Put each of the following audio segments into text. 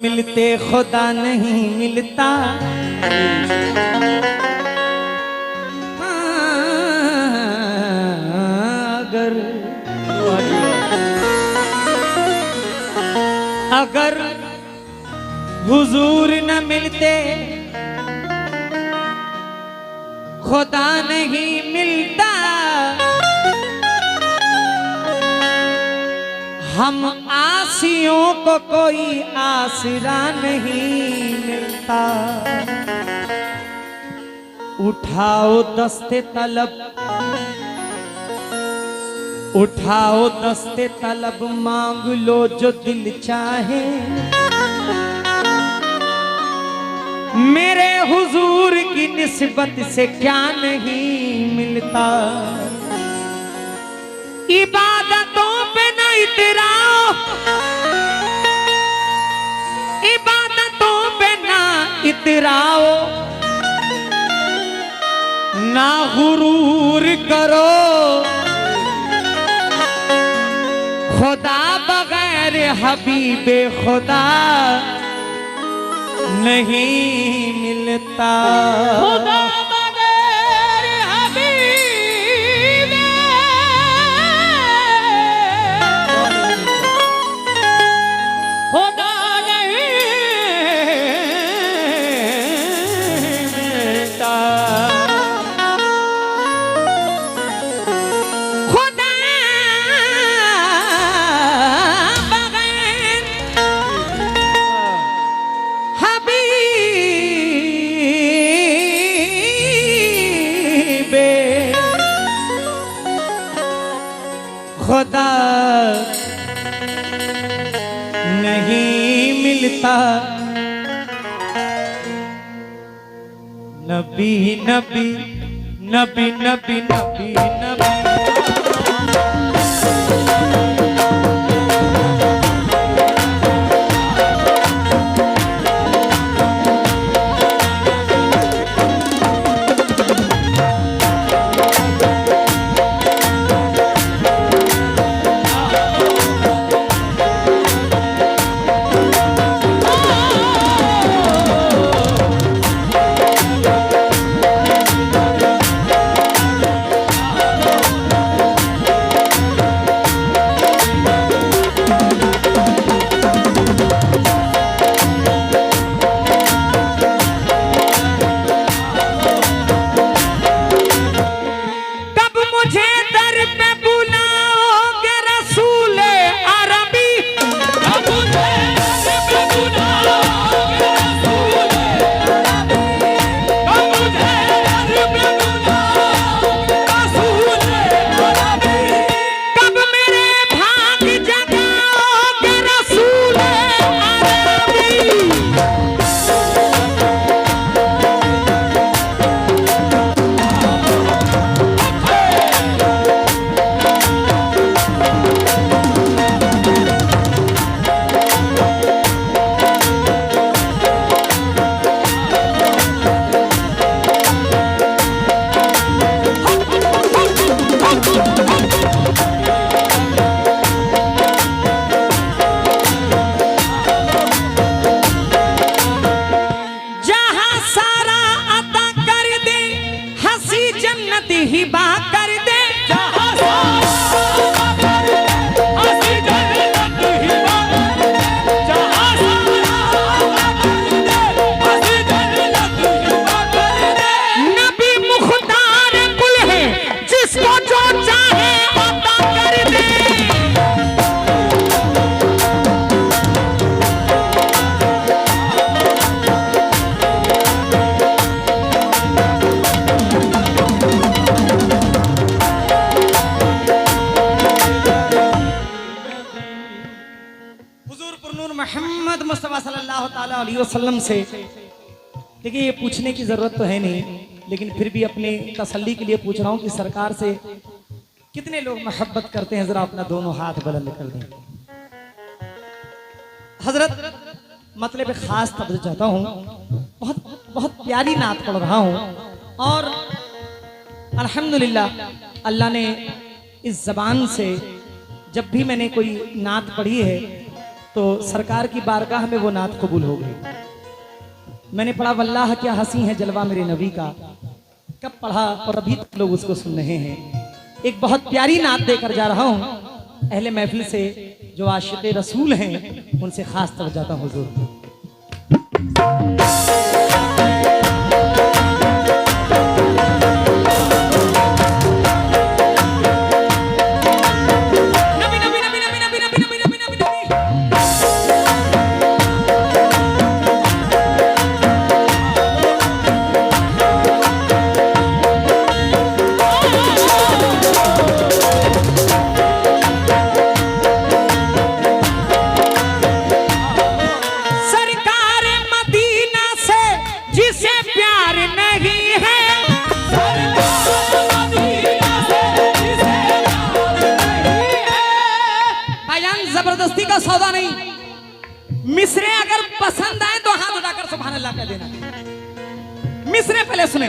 मिलते खुदा नहीं मिलता। अगर हुजूर न मिलते खुदा नहीं मिलता। हम आसियों को कोई आसरा नहीं मिलता। उठाओ दस्ते तलब, उठाओ दस्ते तलब, मांग लो जो दिल चाहे। मेरे हुजूर की निस्बत से क्या नहीं मिलता। इबादतों पे न इतराओ, इबादतों पे न इतराओ, ना गुरूर करो। खुदा बगैर हबीबे खुदा नहीं मिलता। खुदा बगैर हबीबे खुदा नहीं मिलता। खुदा नहीं मिलता। नबी नबी नबी नबी नबी नबी मोहम्मद मुस्तफा सल्लल्लाहु ताला अलैहि वसल्लम से देखिए, ये पूछने की जरूरत तो है नहीं, लेकिन फिर भी अपने तसल्ली के लिए पूछ रहा हूँ कि सरकार से कितने लोग मोहब्बत करते हैं? जरा अपना दोनों हाथ बुलंद कर दें। हजरत मतलब खास तवज्जो चाहता हूँ, बहुत बहुत प्यारी नात पढ़ रहा हूँ और अल्हम्दुलिल्लाह अल्लाह ने इस जबान से जब भी मैंने कोई नात पढ़ी है तो सरकार की बारगाह में वो नात कबूल हो गई। मैंने पढ़ा वल्लाह क्या हंसी है जलवा मेरे नबी का, कब पढ़ा और अभी तक लोग उसको सुन रहे हैं। एक बहुत प्यारी नात देकर जा रहा हूं अहले महफिल से, जो आशिक़े रसूल हैं उनसे खास तवज्जो हुजूर। जबरदस्ती का सौदा नहीं, मिसरे अगर पसंद आए तो हाथ उठाकर सुभान अल्लाह कह देना। मिसरे पहले सुने।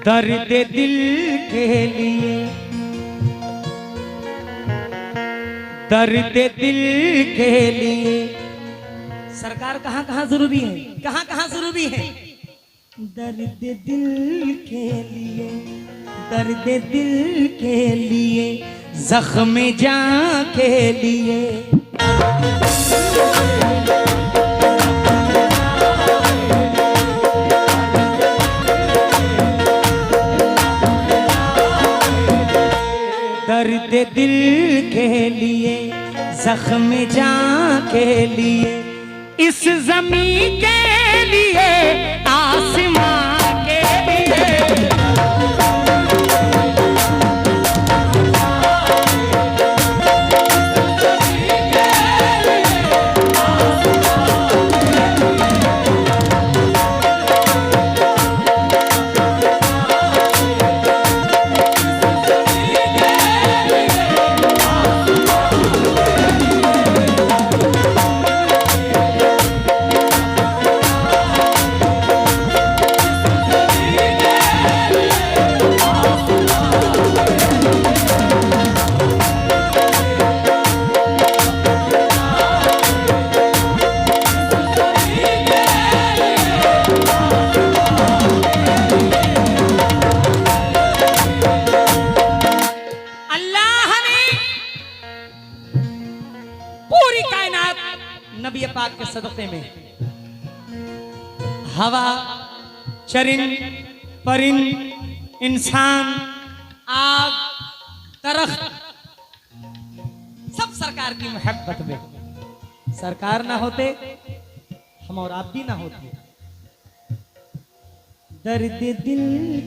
दर्द दिल के लिए, दर्द दिल के लिए सरकार कहाँ कहाँ जरूरी है, कहाँ कहाँ जरूरी है। दर्द दिल के लिए, दर्द दिल के लिए, जख्म जान के लिए, दर्द दिल के लिए, जख्म जान के लिए, इस ज़मीं के लिए, आसमां के लिए। नबी पाक के सदक़े में हवा, चरिंद, परिंद, इंसान, आग, दरख्त सब सरकार की मोहब्बत में। सरकार ना होते हम और आप भी ना होते। दर्द दिल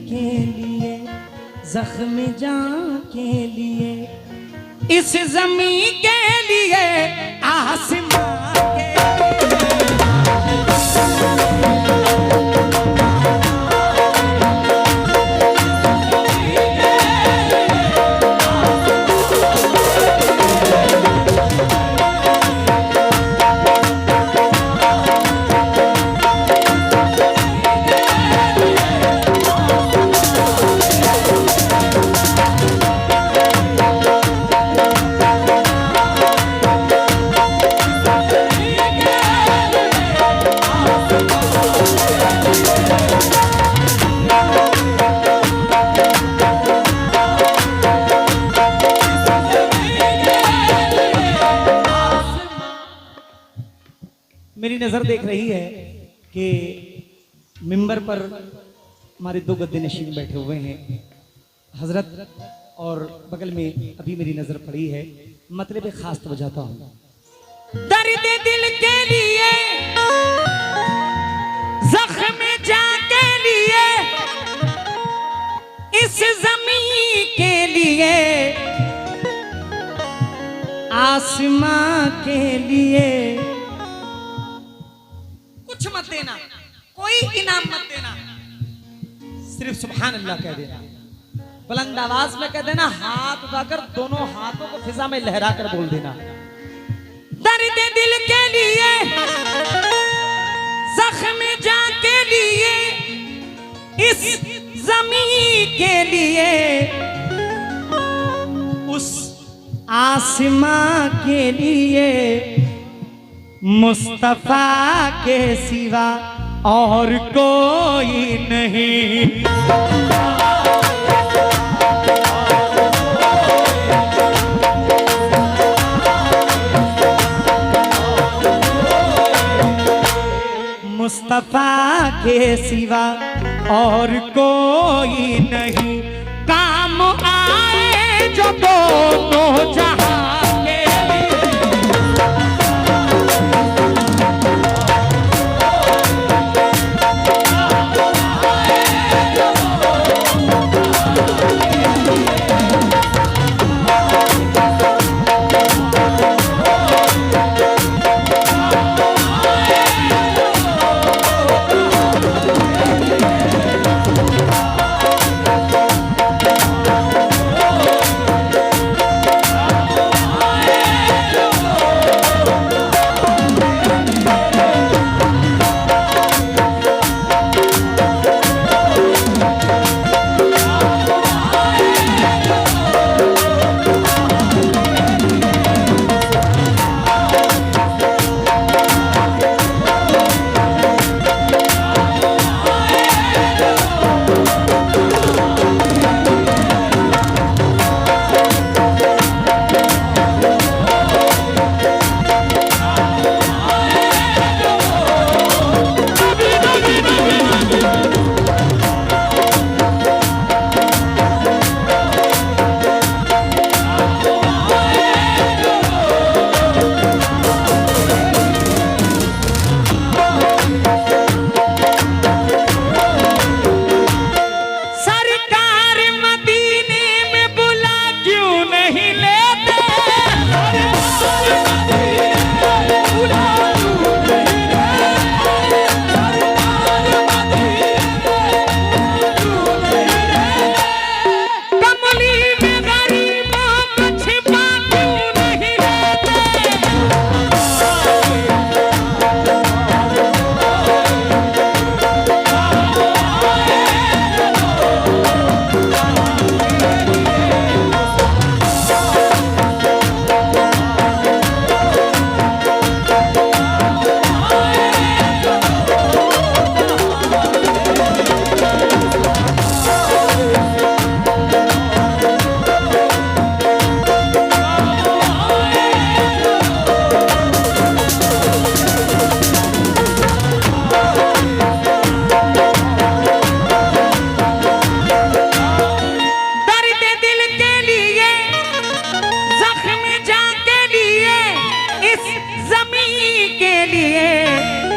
के लिए, जख्म जान के लिए, इस ज़मीं के लिए, आसमां के मेरी नजर देख रही है कि मिंबर पर हमारे दो गद्दे नशीन बैठे हुए हैं हजरत, और बगल में अभी मेरी नजर पड़ी है। मतलब खास तो बजाता हूँ। दर्द दिल के लिए, जख्म जा के लिए, इस जमीन के लिए, आसमां के लिए कुछ मत देना, कोई इनाम मत देना, सिर्फ सुभान अल्लाह कह देना, बुलंद आवाज में कह देना, हाथ उठाकर दोनों हाथों को फिजा में लहरा कर बोल देना। दर्द दिल के लिए, जख्म जा के लिए, इस जमीन के लिए, उस आसमां के लिए, मुस्तफा के सिवा और कोई नहीं। मुस्तफा के सिवा और कोई नहीं, काम आए जो दोनों जहां के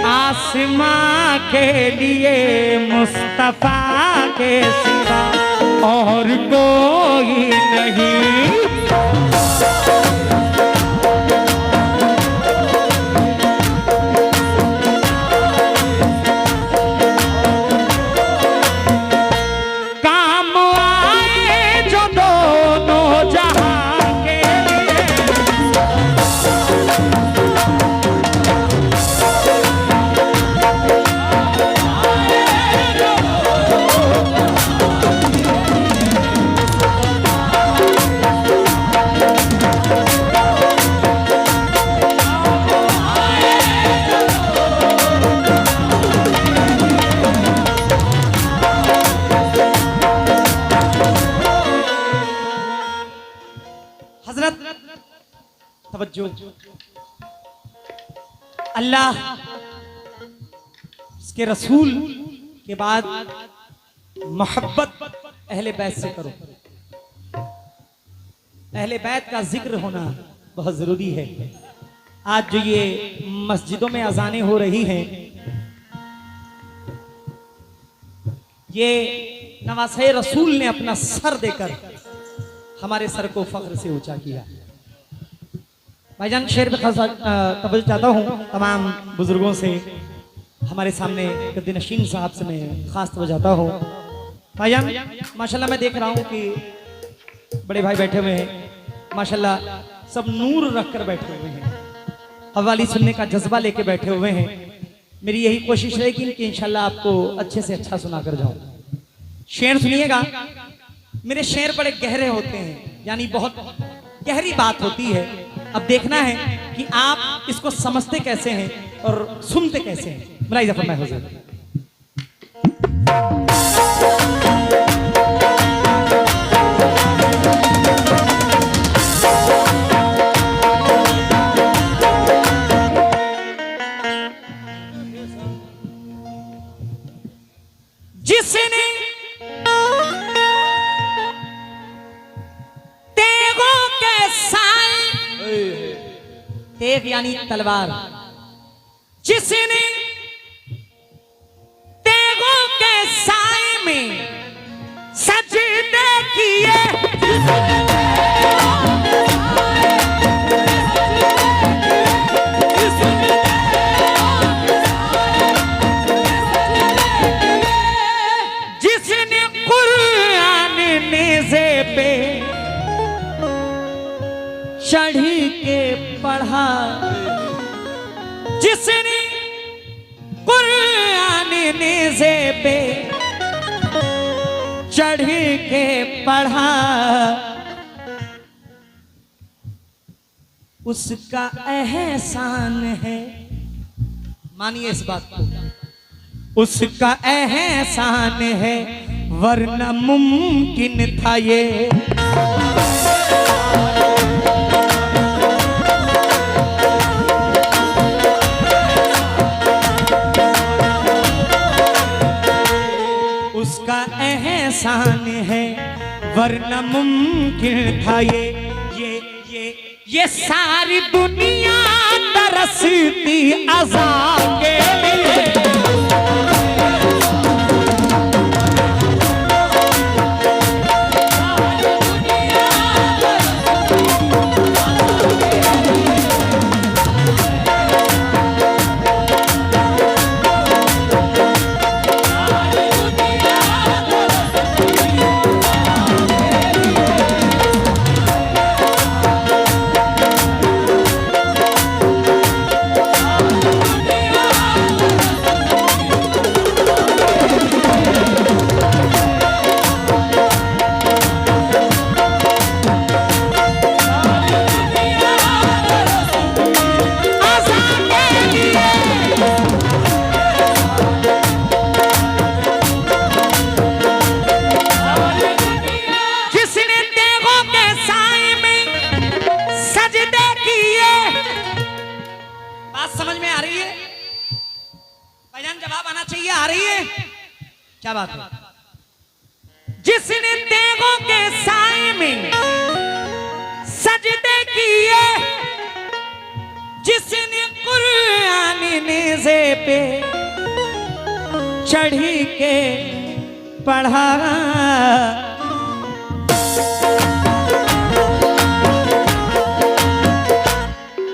आसमां के लिए, मुस्तफा के सिवा और कोई नहीं। तवज्जो, अल्लाह इसके रसूल के बाद मोहब्बत अहले बैत से करो। अहले बैत का जिक्र होना बहुत जरूरी है। आज जो ये मस्जिदों में अजानें हो रही हैं, ये नवासे रसूल ने अपना सर देकर हमारे सर को फख्र से ऊंचा किया। भाईजान शेर पे तवज्जो चाहता हूँ तमाम बुजुर्गों से, हमारे सामने गद्दी नशीन साहब से मैं खास तवज्जो चाहता हूँ। भाईजान माशाल्लाह मैं देख रहा हूँ कि बड़े भाई बैठे हुए हैं, माशाल्लाह सब नूर रख कर बैठे हुए हैं, हवाली सुनने का जज्बा लेके बैठे हुए हैं। मेरी यही कोशिश रहेगी कि इंशाल्लाह आपको अच्छे से अच्छा सुना कर जाऊं। शेर सुनिएगा, मेरे शेर बड़े गहरे होते हैं, यानी बहुत गहरी बात होती है। अब देखना है कि आप इसको समझते कैसे हैं और सुनते कैसे हैं। मुलाहिज़ा फरमाए हुज़ूर। जिसने तेगों के साए, तेग यानी तलवार, जिसने तेगों के साए में सजदे किए, चढ़ी के पढ़ा, जिसने कुरान नेज़े पे चढ़ी के पढ़ा, उसका एहसान है, मानिए इस बात को, उसका एहसान है, वरना मुमकिन था ये। उसका एहसान है, वरना मुमकिन था ये सारी दुनिया तरसती अज़ा के लिए। समझ में आ रही है भाईजान? जवाब आना चाहिए, आ रही है? क्या बात है? जिसने तेगों के साए में सजदे किए, जिसने कुरान नेज़े पे चढ़ी के पढ़ा,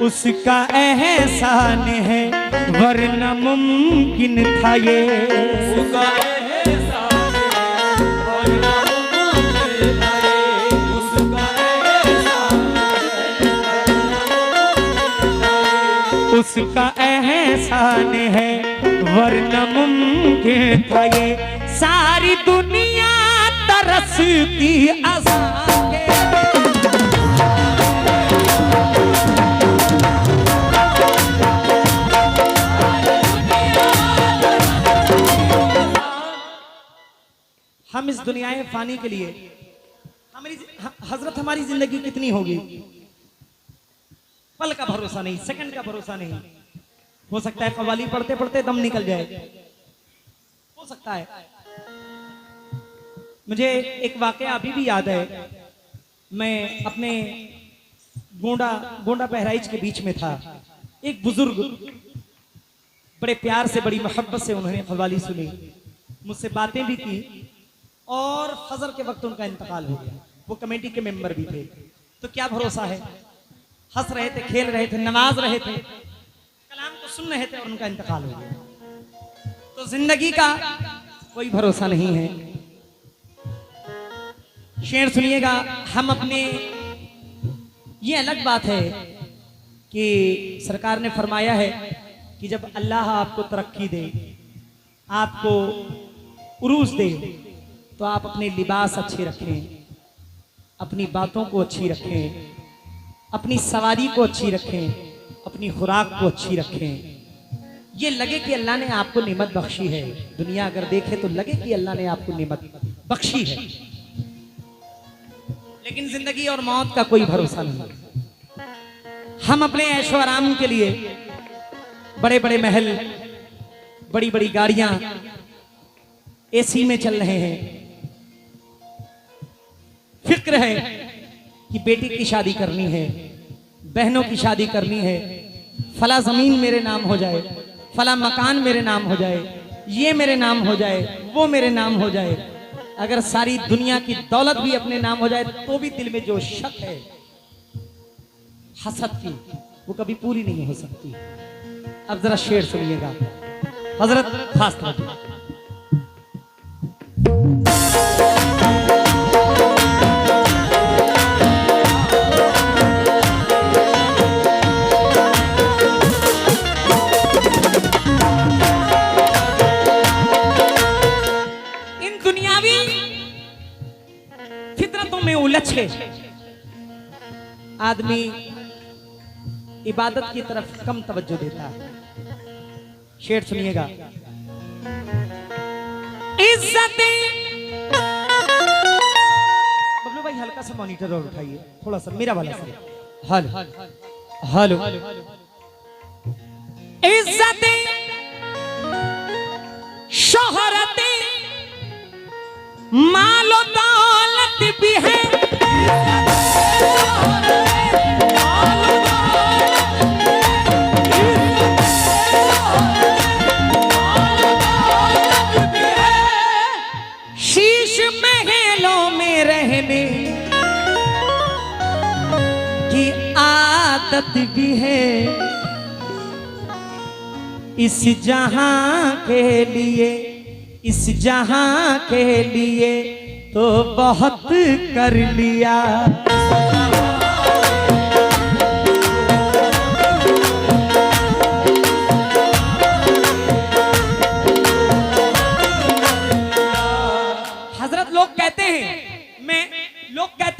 उसका एहसान है, वरना मुमकिन था ये। उसका एहसान है, वरना मुमकिन था ये। उसका एहसान है, उसका एहसान है, वरना मुमकिन था ये। सारी दुनिया तरसती अज़ा के। हम इस दुनिया में फानी के लिए हजरत हमारी जिंदगी कितनी होगी, पल का भरोसा नहीं, सेकंड का भरोसा नहीं। हो सकता है कव्वाली पढ़ते पढ़ते दम निकल जाए, हो सकता है। मुझे एक वाकया अभी भी याद है, मैं अपने गोंडा बहराइच के बीच में था एक बुजुर्ग बड़े प्यार से, बड़ी मोहब्बत से उन्होंने कव्वाली सुनी, मुझसे बातें भी की और फजर के वक्त उनका इंतकाल हो गया। वो कमेटी के मेंबर भी थे। तो क्या भरोसा है, हंस रहे थे, खेल रहे थे, नवाज रहे थे, कलाम को सुन रहे थे और उनका इंतकाल हो गया। तो जिंदगी का कोई भरोसा नहीं है। शेर सुनिएगा। हम अपने, ये अलग बात है कि सरकार ने फरमाया है कि जब अल्लाह आपको तरक्की दे, आपको उरूज दे, तो आप अपने लिबास अच्छे रखें, अपनी बातों को अच्छी रखें, अपनी सवारी को अच्छी रखें, अपनी खुराक को अच्छी रखें। ये लगे कि अल्लाह ने आपको नेमत बख्शी है। दुनिया अगर देखे तो लगे कि अल्लाह ने आपको नेमत बख्शी है, लेकिन जिंदगी और मौत का कोई भरोसा नहीं। हम अपने ऐशो आराम के लिए बड़े बड़े महल, बड़ी बड़ी गाड़ियां, एसी में चल रहे हैं। फिक्र है कि बेटी की शादी करनी है, बहनों की शादी करनी है, फला जमीन मेरे नाम हो जाए, फला मकान मेरे नाम हो जाए, ये मेरे नाम हो जाए, वो मेरे नाम हो जाए। अगर सारी दुनिया की दौलत भी अपने नाम हो जाए तो भी दिल में जो शक है हसद की, वो कभी पूरी नहीं हो सकती। अब जरा शेर सुनिएगा, हजरत खास तौर। उलझे आदमी इबादत की तरफ कम तवज्जो देता है। शेर सुनिएगा। इज्जत, बबलू भाई हल्का सा मॉनिटर और उठाइए, थोड़ा सा मेरा वाला सा। Hello hello. इज्जत, शोहरत, मालो दौलत भी है, शीश महलों में रहने की आदत भी है। इस जहां के लिए, इस जहां के लिए तो बहुत कर लिया। हजरत लोग कहते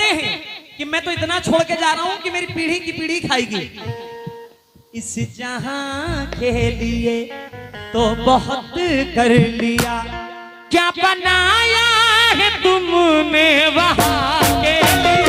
हैं कि मैं तो इतना छोड़ के जा रहा हूं कि मेरी पीढ़ी की पीढ़ी खाएगी। इस जहां के लिए तो बहुत कर लिया। क्या बनाया है तुमने वहां के लिए?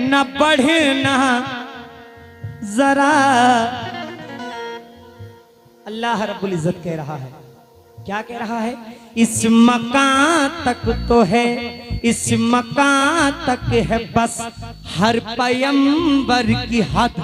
न बढ़ना जरा। अल्लाह रब्बुल इज्जत कह रहा है, क्या कह रहा है? इस मकान तक तो है, इस मकान तक है बस हर पैगंबर की हद।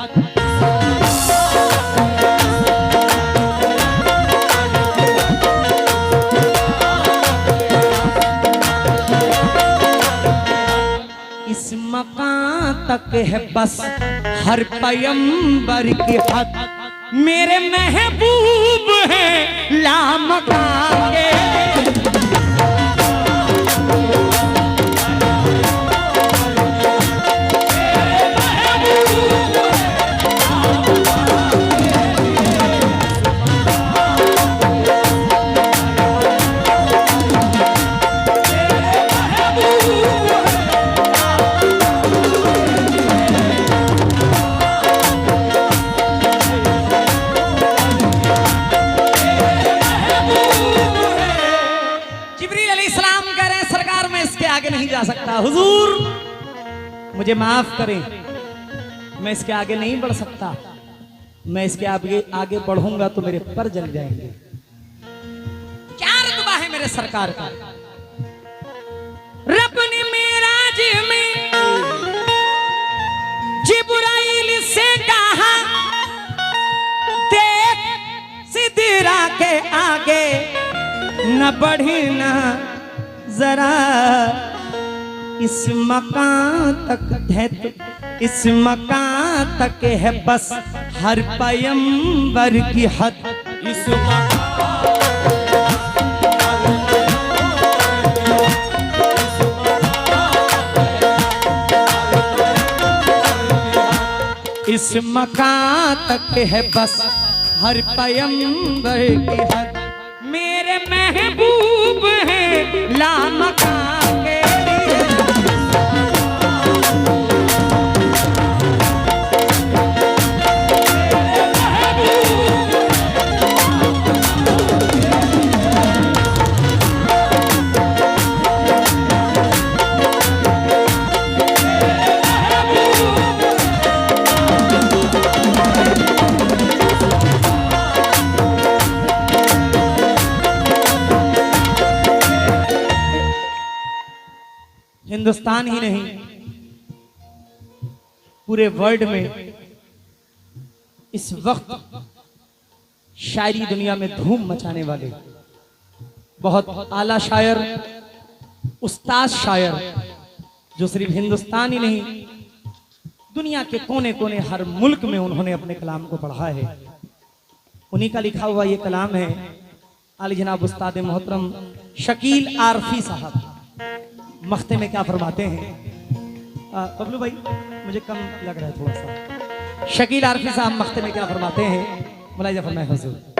इस मकान तक है बस हर पैगंबर की हद, मेरे महबूब हैं लामकान के। नहीं जा सकता हुजूर, मुझे माफ करें, मैं इसके आगे नहीं बढ़ सकता, मैं इसके आगे बढ़ूंगा तो मेरे पर जल जाएंगे। क्या रुतबा है मेरे सरकार का। रब ने मेराज में जिब्राइल से कहा, देख सिदरा के आगे न बढ़ना जरा, इस मकान तक है तो इस मकान तक है बस हर पैगंबर की हद, इस मकान तक है बस हर पैगंबर की हद, मेरे महबूब हैं लामकान के। हिंदुस्तान ही नहीं, पूरे वर्ल्ड में इस वक्त शायरी दुनिया में धूम मचाने वाले बहुत आला शायर, उस्ताद शायर, जो सिर्फ हिंदुस्तान ही नहीं दुनिया के कोने कोने हर मुल्क में उन्होंने अपने कलाम को पढ़ा है, उन्हीं का लिखा हुआ ये कलाम है। आली जनाब उस्ताद मोहतरम शकील आरफी साहब मख्ते में क्या फरमाते हैं। बबलू भाई मुझे कम लग रहा है थोड़ा सा। शकील आरफी साहब मख्ते में क्या फरमाते हैं, मुलाहिजा फरमाए हुजूर।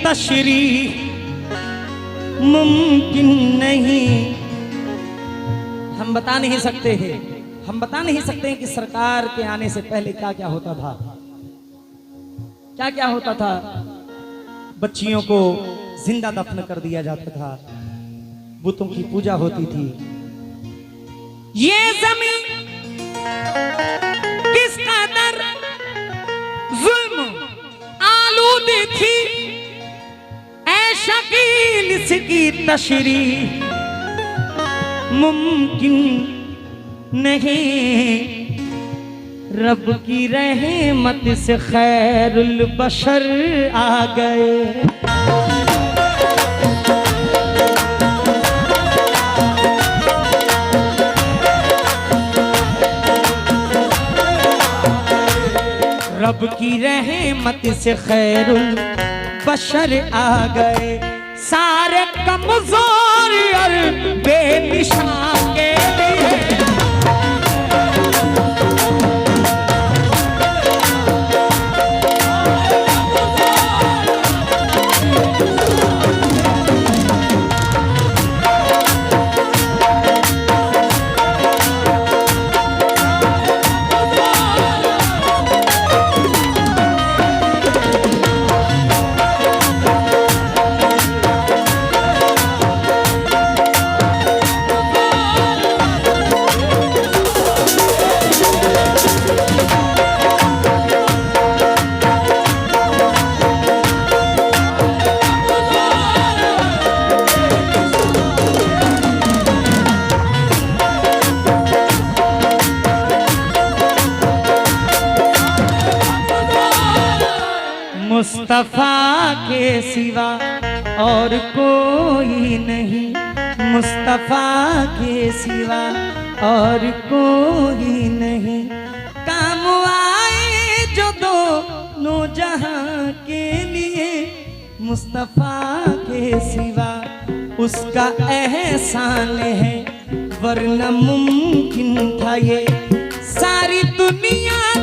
तशरीह मुमकिन नहीं, हम बता नहीं सकते हैं, हम बता नहीं सकते हैं कि सरकार के आने से पहले क्या क्या होता था, क्या क्या होता था। बच्चियों को जिंदा दफन कर दिया जाता था, बुतों की पूजा होती थी। ये जमीन किस कदर जुल्म आलूद थी, शकील इसकी तशरीह मुमकिन नहीं, रब की रहमत से खैरुल बशर आ गए। रब की रहमत से खैरुल बशर आ गए, सारे कमजोर और बेनिशान के लिए। मुस्तफा के सिवा और कोई नहीं, मुस्तफा के सिवा और कोई नहीं। काम आए जो दोनों जहां के लिए, मुस्तफा के सिवा उसका एहसान है, वरना मुमकिन था ये सारी दुनिया